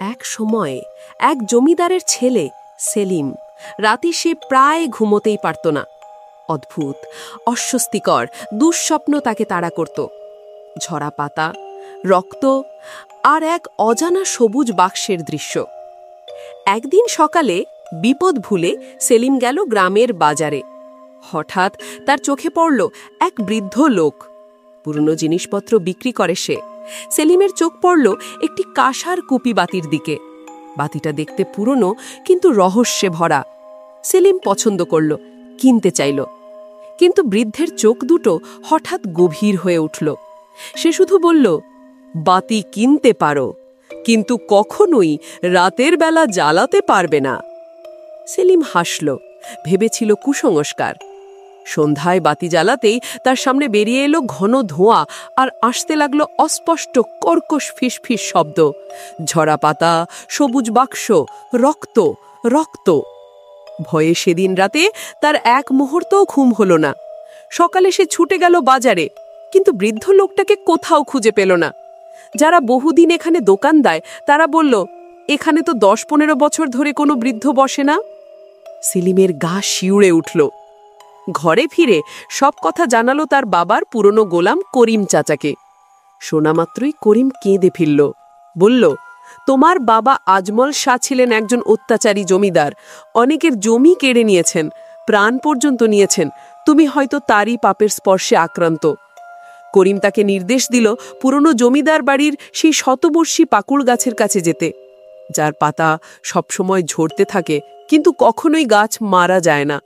এক সময়ে এক জমিদারের ছেলে সেলিম রাতে সে প্রায় ঘুমোতেই পারত না। অদ্ভুত, অস্বস্তিকর দুঃস্বপ্ন তাকে তাড়া করত। ঝরা পাতা, রক্ত আর এক অজানা সবুজ বাক্সের দৃশ্য। একদিন সকালে বিপদ ভুলে সেলিম গেল গ্রামের বাজারে। হঠাৎ তার চোখে পড়ল এক বৃদ্ধ লোক। পুরনো জিনিসপত্র বিক্রি করে সে। সেলিমের চোখ পড়ল একটি কাঁসার কুপি বাতির দিকে। বাতিটা দেখতে পুরনো, কিন্তু রহস্যে ভরা। সেলিম পছন্দ করল, কিনতে চাইল। কিন্তু বৃদ্ধের চোখ দুটো হঠাৎ গভীর হয়ে উঠল। সে শুধু বলল, বাতি কিনতে পারো, কিন্তু কখনোই রাতের বেলা জ্বালাতে পারবে না। সেলিম হাসল, ভেবেছিল কুসংস্কার। সন্ধ্যায় বাতি জ্বালাতেই তার সামনে বেরিয়ে এলো ঘন ধোঁয়া, আর আসতে লাগলো অস্পষ্ট কর্কশ ফিসফিস শব্দ। ঝরা পাতা, সবুজ বাক্স, রক্ত, রক্ত। ভয়ে সেদিন রাতে তার এক মুহূর্তও ঘুম হলো না। সকালে সে ছুটে গেল বাজারে, কিন্তু বৃদ্ধ লোকটাকে কোথাও খুঁজে পেল না। যারা বহুদিন এখানে দোকান দেয় তারা বলল, এখানে তো 10-15 বছর ধরে কোনো বৃদ্ধ বসে না। সেলিমের গা শিউরে উঠল। ঘরে ফিরে সব কথা জানালো তার বাবার পুরনো গোলাম করিম চাচাকে। শোনামাত্রই করিম কেঁদে ফিরল। বলল, তোমার বাবা আজমল শাহ ছিলেন একজন অত্যাচারী জমিদার। অনেকের জমি কেড়ে নিয়েছেন, প্রাণ পর্যন্ত নিয়েছেন। তুমি হয়তো তারই পাপের স্পর্শে আক্রান্ত। করিম তাকে নির্দেশ দিল পুরনো জমিদার বাড়ির সেই শতবর্ষী পাকুড় গাছের কাছে যেতে, যার পাতা সবসময় ঝরতে থাকে, কিন্তু কখনোই গাছ মারা যায় না।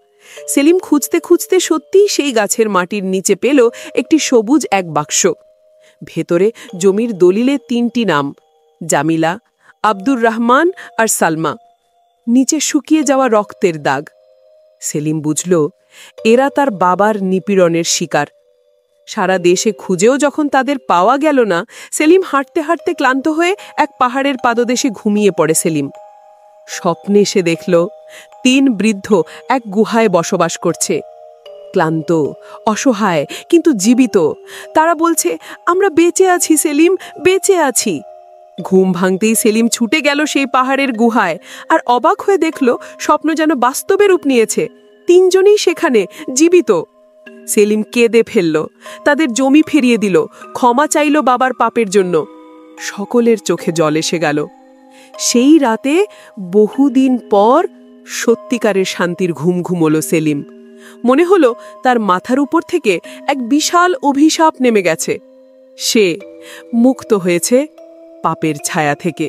সেলিম খুঁজতে খুঁজতে সত্যিই সেই গাছের মাটির নিচে পেল একটি সবুজ এক বাক্স। ভেতরে জমির দলিলে 3টি নাম, জামিলা, আব্দুর রহমান আর সালমা। নিচে শুকিয়ে যাওয়া রক্তের দাগ। সেলিম বুঝল, এরা তার বাবার নিপীড়নের শিকার। সারা দেশে খুঁজেও যখন তাদের পাওয়া গেল না, সেলিম হাঁটতে হাঁটতে ক্লান্ত হয়ে এক পাহাড়ের পাদদেশে ঘুমিয়ে পড়ে। সেলিম স্বপ্নে সে দেখল 3 বৃদ্ধ এক গুহায় বসবাস করছে। ক্লান্ত, অসহায়, কিন্তু জীবিত। তারা বলছে, আমরা বেঁচে আছি সেলিম, বেঁচে আছি। ঘুম ভাঙতেই সেলিম ছুটে গেল সেই পাহাড়ের গুহায়, আর অবাক হয়ে দেখল স্বপ্ন যেন বাস্তবে রূপ নিয়েছে। 3 জনেই সেখানে জীবিত। সেলিম কেঁদে ফেলল, তাদের জমি ফিরিয়ে দিল, ক্ষমা চাইল বাবার পাপের জন্য। সকলের চোখে জল এসে গেল। সেই রাতে বহুদিন পর সত্যিকারের শান্তির ঘুম ঘুমোলো সেলিম। মনে হলো তার মাথার উপর থেকে এক বিশাল অভিশাপ নেমে গেছে। সে মুক্ত হয়েছে পাপের ছায়া থেকে।